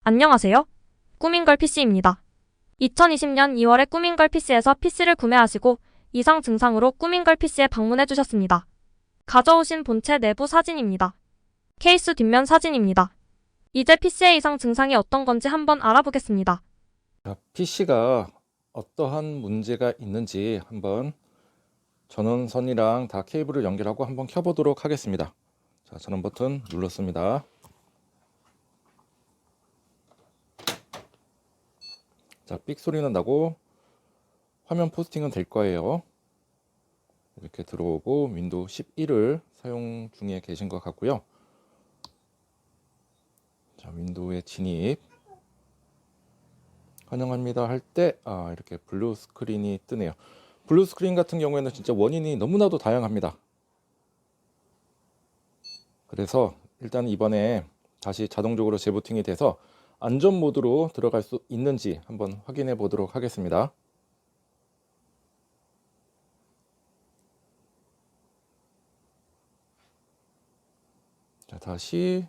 안녕하세요. 꾸민걸 PC입니다. 2020년 2월에 꾸민걸 PC에서 PC를 구매하시고 이상 증상으로 꾸민걸 PC에 방문해 주셨습니다. 가져오신 본체 내부 사진입니다. 케이스 뒷면 사진입니다. 이제 PC의 이상 증상이 어떤 건지 한번 알아보겠습니다. PC가 어떠한 문제가 있는지 한번 전원선이랑 다 케이블을 연결하고 한번 켜보도록 하겠습니다. 자, 전원 버튼 눌렀습니다. 자, 삑 소리는 나고 화면 포스팅은 될 거예요. 이렇게 들어오고 윈도우 11을 사용 중에 계신 것 같고요. 자, 윈도우에 진입 환영합니다 할 때 이렇게 블루 스크린이 뜨네요. 블루 스크린 같은 경우에는 진짜 원인이 너무나도 다양합니다. 그래서 일단 이번에 다시 자동적으로 재부팅이 돼서 안전 모드로 들어갈 수 있는지 한번 확인해 보도록 하겠습니다. 자, 다시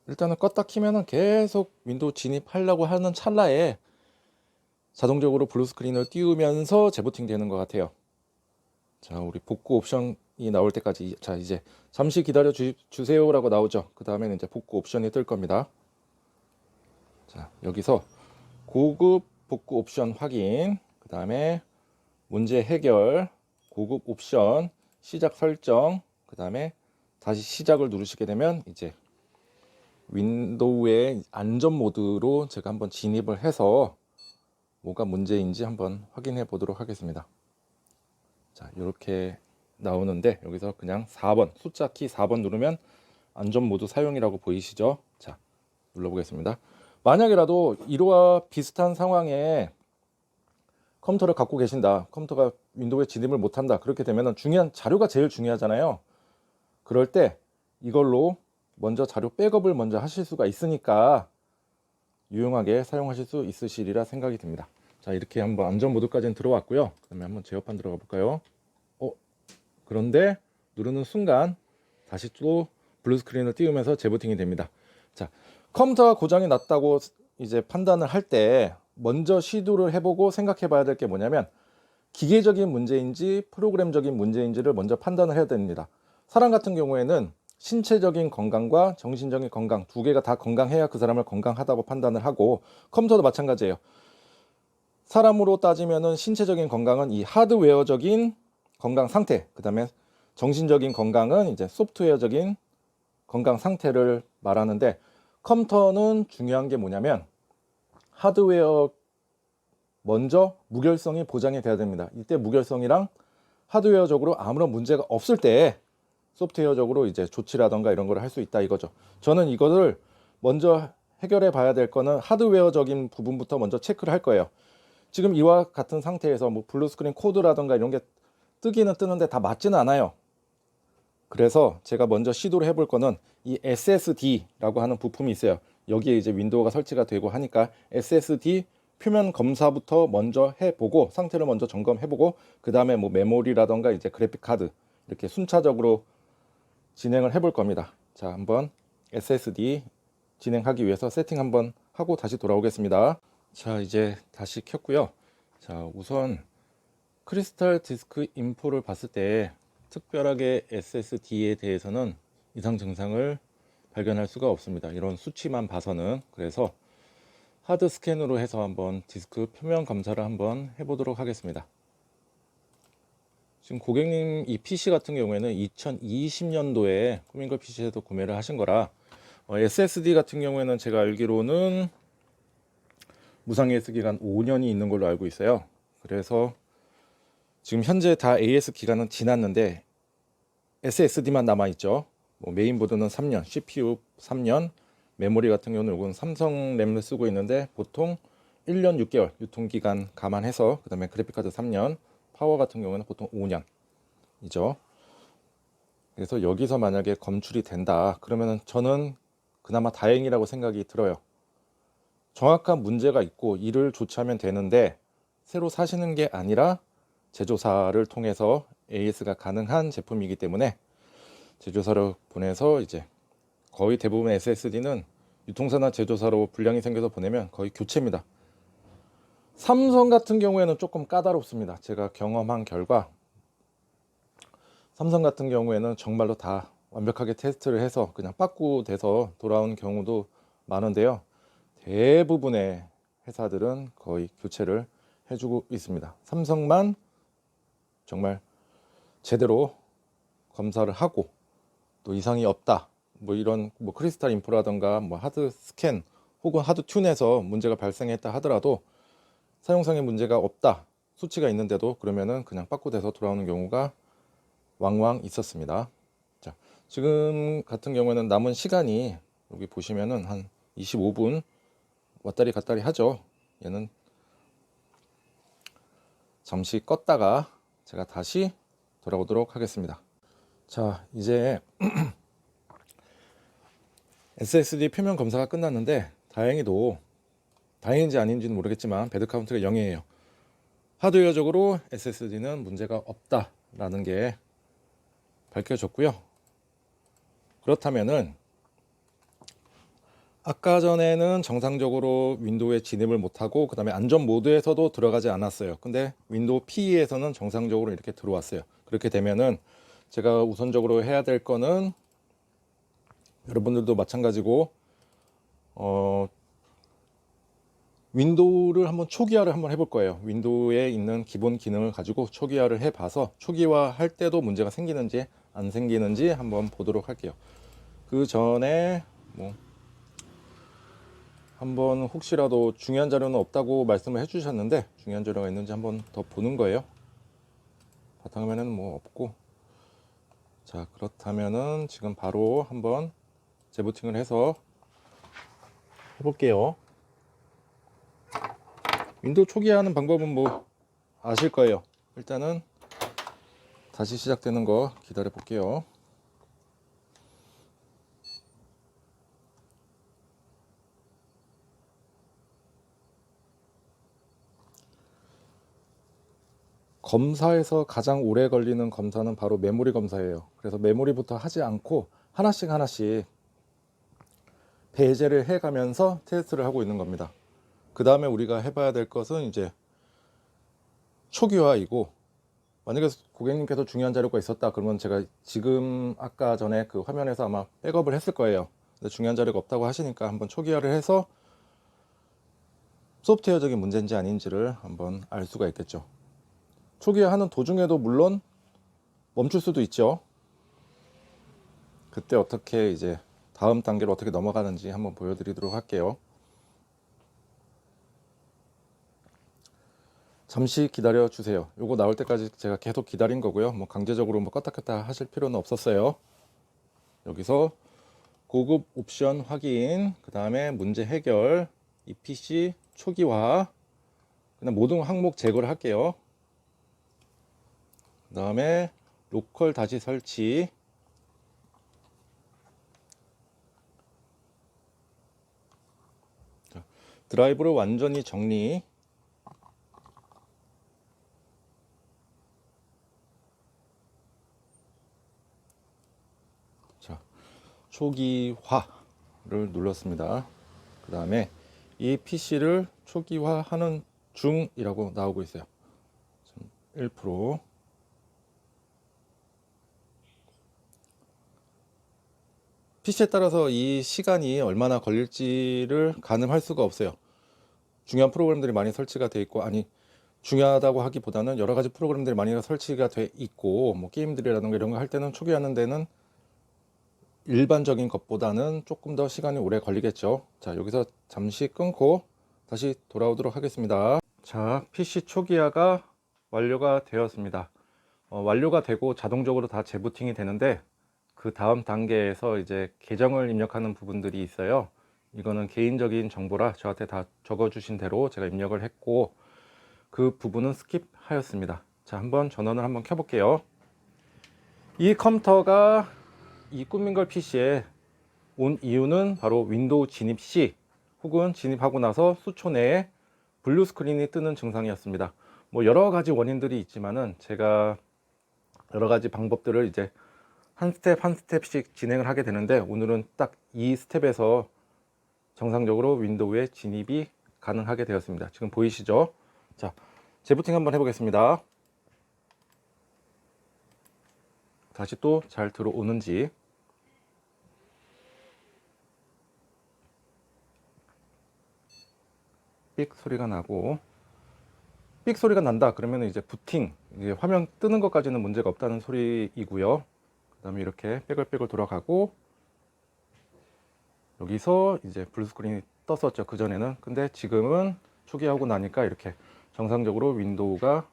일단은 껐다 키면은 계속 윈도우 진입하려고 하는 찰나에 자동적으로 블루 스크린을 띄우면서 재부팅 되는 것 같아요. 자, 우리 복구 옵션이 나올 때까지, 자, 이제 잠시 기다려 주세요 라고 나오죠. 그 다음에는 이제 복구 옵션이 뜰 겁니다. 자, 여기서 고급 복구 옵션 확인, 그 다음에 문제 해결, 고급 옵션, 시작 설정, 그 다음에 다시 시작을 누르시게 되면 이제 윈도우의 안전 모드로 제가 한번 진입을 해서 뭐가 문제인지 한번 확인해 보도록 하겠습니다. 자, 이렇게 나오는데 여기서 그냥 4번 숫자 키 4번 누르면 안전 모드 사용이라고 보이시죠? 자, 눌러보겠습니다. 만약이라도 이와 비슷한 상황에 컴퓨터를 갖고 계신다, 컴퓨터가 윈도우에 진입을 못한다, 그렇게 되면 중요한 자료가 제일 중요하잖아요. 그럴 때 이걸로 먼저 자료 백업을 먼저 하실 수가 있으니까 유용하게 사용하실 수 있으시리라 생각이 듭니다. 자, 이렇게 한번 안전 모드까지는 들어왔고요. 그 다음에 한번 제어판 들어가 볼까요? 그런데 누르는 순간 다시 또 블루 스크린을 띄우면서 재부팅이 됩니다. 자, 컴퓨터가 고장이 났다고 이제 판단을 할 때 먼저 시도를 해보고 생각해 봐야 될 게 뭐냐면 기계적인 문제인지 프로그램적인 문제인지를 먼저 판단을 해야 됩니다. 사람 같은 경우에는 신체적인 건강과 정신적인 건강 두 개가 다 건강해야 그 사람을 건강하다고 판단을 하고, 컴퓨터도 마찬가지예요. 사람으로 따지면은 신체적인 건강은 이 하드웨어적인 건강 상태, 그 다음에 정신적인 건강은 이제 소프트웨어적인 건강 상태를 말하는데, 컴퓨터는 중요한 게 뭐냐면 하드웨어 먼저 무결성이 보장이 돼야 됩니다. 이때 무결성이랑 하드웨어적으로 아무런 문제가 없을 때 소프트웨어적으로 이제 조치라던가 이런 걸 할 수 있다 이거죠. 저는 이거를 먼저 해결해 봐야 될 거는 하드웨어적인 부분부터 먼저 체크를 할 거예요. 지금 이와 같은 상태에서 뭐 블루 스크린 코드라던가 이런 게 뜨기는 뜨는데 다 맞지는 않아요. 그래서 제가 먼저 시도를 해볼 거는 이 SSD라고 하는 부품이 있어요. 여기에 이제 윈도우가 설치가 되고 하니까 SSD 표면 검사부터 먼저 해보고, 상태를 먼저 점검해보고, 그 다음에 뭐 메모리라던가 이제 그래픽 카드 이렇게 순차적으로 진행을 해볼 겁니다. 자, 한번 SSD 진행하기 위해서 세팅 한번 하고 다시 돌아오겠습니다. 자, 이제 다시 켰고요. 자, 우선 크리스탈 디스크 인포를 봤을 때 특별하게 SSD에 대해서는 이상 증상을 발견할 수가 없습니다. 이런 수치만 봐서는. 그래서 하드 스캔으로 해서 한번 디스크 표면 검사를 한번 해보도록 하겠습니다. 지금 고객님 이 PC 같은 경우에는 2020년도에 꾸민걸 PC에서 구매를 하신 거라 SSD 같은 경우에는 제가 알기로는 무상 AS 기간 5년이 있는 걸로 알고 있어요. 그래서 지금 현재 다 AS 기간은 지났는데 SSD만 남아있죠. 뭐 메인보드는 3년, CPU 3년, 메모리 같은 경우는 이건 삼성 램을 쓰고 있는데 보통 1년 6개월 유통기간 감안해서, 그 다음에 그래픽카드 3년, 파워 같은 경우는 보통 5년이죠. 그래서 여기서 만약에 검출이 된다 그러면은 저는 그나마 다행이라고 생각이 들어요. 정확한 문제가 있고 이를 조치하면 되는데 새로 사시는 게 아니라 제조사를 통해서 AS가 가능한 제품이기 때문에 제조사를 보내서 이제 거의 대부분 SSD는 유통사나 제조사로 불량이 생겨서 보내면 거의 교체입니다. 삼성 같은 경우에는 조금 까다롭습니다. 제가 경험한 결과 삼성 같은 경우에는 정말로 다 완벽하게 테스트를 해서 그냥 빠꾸돼서 돌아온 경우도 많은데요. 대부분의 회사들은 거의 교체를 해주고 있습니다. 삼성만 정말 제대로 검사를 하고 또 이상이 없다, 뭐 이런 뭐 크리스탈 인프라던가 뭐 하드 스캔 혹은 하드 튠에서 문제가 발생했다 하더라도 사용성에 문제가 없다, 수치가 있는데도 그러면은 그냥 빠꾸돼서 돌아오는 경우가 왕왕 있었습니다. 자, 지금 같은 경우에는 남은 시간이 여기 보시면은 한 25분 왔다리 갔다리 하죠. 얘는 잠시 껐다가 제가 다시 돌아오도록 하겠습니다. 자, 이제 SSD 표면 검사가 끝났는데 다행히도, 다행인지 아닌지는 모르겠지만 배드 카운트가 0이에요. 하드웨어적으로 SSD는 문제가 없다라는 게 밝혀졌고요. 그렇다면은 아까 전에는 정상적으로 윈도우에 진입을 못하고 그 다음에 안전 모드에서도 들어가지 않았어요. 근데 윈도우 PE에서는 정상적으로 이렇게 들어왔어요. 그렇게 되면은 제가 우선적으로 해야 될 거는, 여러분들도 마찬가지고 윈도우를 한번 초기화를 한번 해볼 거예요. 윈도우에 있는 기본 기능을 가지고 초기화를 해봐서 초기화 할 때도 문제가 생기는지 안 생기는지 한번 보도록 할게요. 그 전에 뭐 한번 혹시라도 중요한 자료는 없다고 말씀을 해주셨는데 중요한 자료가 있는지 한번 더 보는 거예요. 바탕화면에는 뭐 없고, 자, 그렇다면은 지금 바로 한번 재부팅을 해서 해볼게요. 윈도우 초기화하는 방법은 뭐 아실 거예요. 일단은 다시 시작되는 거 기다려 볼게요. 검사에서 가장 오래 걸리는 검사는 바로 메모리 검사예요. 그래서 메모리부터 하지 않고 하나씩 배제를 해가면서 테스트를 하고 있는 겁니다. 그 다음에 우리가 해봐야 될 것은 이제 초기화이고, 만약에 고객님께서 중요한 자료가 있었다 그러면 제가 지금 아까 전에 그 화면에서 아마 백업을 했을 거예요. 근데 중요한 자료가 없다고 하시니까 한번 초기화를 해서 소프트웨어적인 문제인지 아닌지를 한번 알 수가 있겠죠. 초기화하는 도중에도 물론 멈출 수도 있죠. 그때 어떻게 이제 다음 단계로 어떻게 넘어가는지 한번 보여드리도록 할게요. 잠시 기다려 주세요. 요거 나올 때까지 제가 계속 기다린 거고요. 뭐 강제적으로 뭐 껐다 켰다 하실 필요는 없었어요. 여기서 고급 옵션 확인, 그 다음에 문제 해결, EPC 초기화, 그다음 모든 항목 제거를 할게요. 그 다음에 로컬 다시 설치, 드라이브를 완전히 정리, 자, 초기화를 눌렀습니다. 그 다음에 이 PC를 초기화하는 중이라고 나오고 있어요. 1%. PC에 따라서 이 시간이 얼마나 걸릴지를 가늠할 수가 없어요. 중요한 프로그램들이 많이 설치가 돼 있고, 아니 중요하다고 하기보다는 여러 가지 프로그램들이 많이 설치가 돼 있고, 뭐 게임들이라든가 이런 거 할 때는 초기화하는 데는 일반적인 것보다는 조금 더 시간이 오래 걸리겠죠. 자, 여기서 잠시 끊고 다시 돌아오도록 하겠습니다. 자, PC 초기화가 완료가 되었습니다. 완료가 되고 자동적으로 다 재부팅이 되는데, 그 다음 단계에서 이제 계정을 입력하는 부분들이 있어요. 이거는 개인적인 정보라 저한테 다 적어주신 대로 제가 입력을 했고, 그 부분은 스킵하였습니다. 자, 한번 전원을 한번 켜볼게요. 이 컴퓨터가 이 꾸민걸 PC에 온 이유는 바로 윈도우 진입 시 혹은 진입하고 나서 수초 내에 블루 스크린이 뜨는 증상이었습니다. 뭐 여러 가지 원인들이 있지만은 제가 여러 가지 방법들을 이제 한 스텝 한 스텝씩 진행을 하게 되는데, 오늘은 딱 이 스텝에서 정상적으로 윈도우에 진입이 가능하게 되었습니다. 지금 보이시죠? 자, 재부팅 한번 해보겠습니다. 다시 또 잘 들어오는지. 삑 소리가 나고, 삑 소리가 난다 그러면 이제 부팅, 이제 화면 뜨는 것까지는 문제가 없다는 소리이고요. 그 다음에 이렇게 빽글빽글 돌아가고, 여기서 이제 블루스크린이 떴었죠, 그전에는. 근데 지금은 초기화하고 나니까 이렇게 정상적으로 윈도우가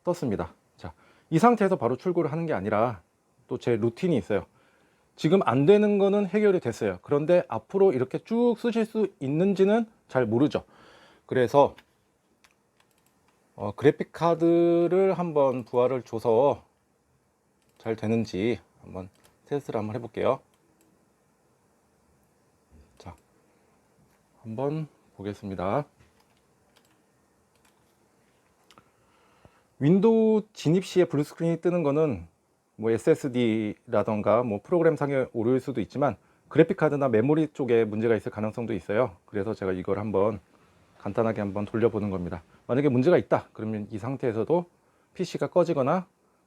떴습니다. 자, 이 상태에서 바로 출고를 하는 게 아니라 또 제 루틴이 있어요. 지금 안 되는 거는 해결이 됐어요. 그런데 앞으로 이렇게 쭉 쓰실 수 있는지는 잘 모르죠. 그래서 그래픽 카드를 한번 부하를 줘서 잘 되는지 한번 테스트를 한번 해볼게요. 자, 한번 보겠습니다. 윈도우 진입 시에 블루스크린이 뜨는 거는 뭐 SSD라던가 뭐 프로그램 상에 오류일 수도 있지만 그래픽 카드나 메모리 쪽에 문제가 있을 가능성도 있어요. 그래서 제가 이걸 한번 간단하게 한번 돌려보는 겁니다. 만약에 문제가 있다 그러면 이 상태에서도 PC가 꺼지거나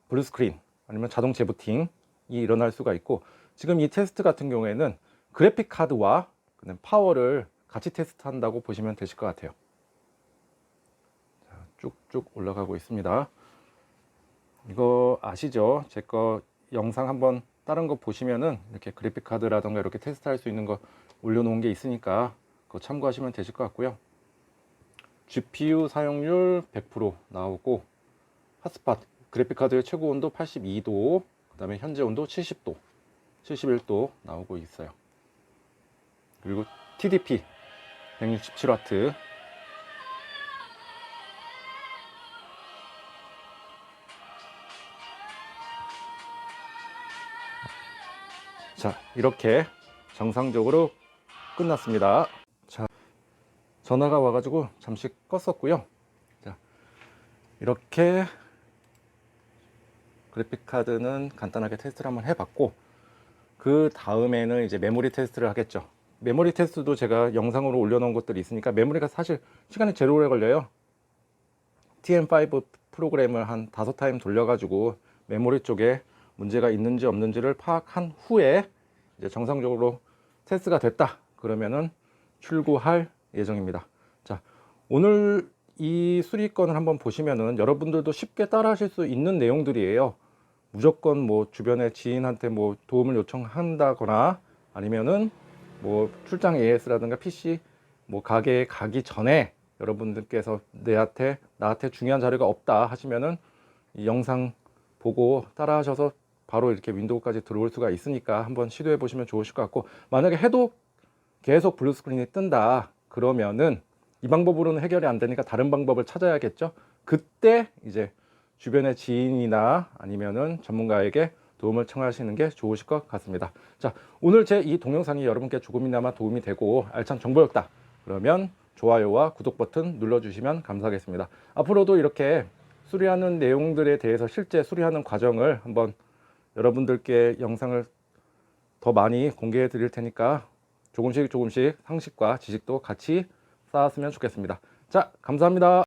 블루스크린 아니면 자동 재부팅이 일어날 수가 있고, 지금 이 테스트 같은 경우에는 그래픽 카드와 그다음 파워를 같이 테스트한다고 보시면 되실 것 같아요. 자, 쭉쭉 올라가고 있습니다. 이거 아시죠? 제 거 영상 한번 다른 거 보시면은 이렇게 그래픽 카드라던가 이렇게 테스트할 수 있는 거 올려놓은 게 있으니까 그거 참고하시면 되실 것 같고요. GPU 사용률 100% 나오고, 핫스팟 그래픽 카드의 최고 온도 82도, 그 다음에 현재 온도 70도, 71도 나오고 있어요. 그리고 TDP 167W. 자, 이렇게 정상적으로 끝났습니다. 자, 전화가 와가지고 잠시 껐었고요. 자, 이렇게 그래픽 카드는 간단하게 테스트를 한번 해봤고, 그 다음에는 이제 메모리 테스트를 하겠죠. 메모리 테스트도 제가 영상으로 올려놓은 것들이 있으니까, 메모리가 사실 시간이 제일 오래 걸려요. TM5 프로그램을 한 5타임 돌려가지고 메모리 쪽에 문제가 있는지 없는지를 파악한 후에 이제 정상적으로 테스트가 됐다 그러면은 출고할 예정입니다. 자, 오늘 이 수리건을 한번 보시면은 여러분들도 쉽게 따라 하실 수 있는 내용들이에요. 무조건 뭐 주변에 지인한테 뭐 도움을 요청한다거나 아니면은 뭐 출장 AS라든가 PC 뭐 가게에 가기 전에 여러분들께서 나한테 중요한 자료가 없다 하시면은 이 영상 보고 따라 하셔서 바로 이렇게 윈도우까지 들어올 수가 있으니까 한번 시도해 보시면 좋으실 것 같고, 만약에 해도 계속 블루스크린이 뜬다 그러면은 이 방법으로는 해결이 안 되니까 다른 방법을 찾아야겠죠. 그때 이제 주변의 지인이나 아니면은 전문가에게 도움을 청하시는 게 좋으실 것 같습니다. 자, 오늘 제 이 동영상이 여러분께 조금이나마 도움이 되고 알찬 정보였다 그러면 좋아요와 구독 버튼 눌러주시면 감사하겠습니다. 앞으로도 이렇게 수리하는 내용들에 대해서 실제 수리하는 과정을 한번 여러분들께 영상을 더 많이 공개해 드릴 테니까 조금씩 상식과 지식도 같이 쌓았으면 좋겠습니다. 자, 감사합니다.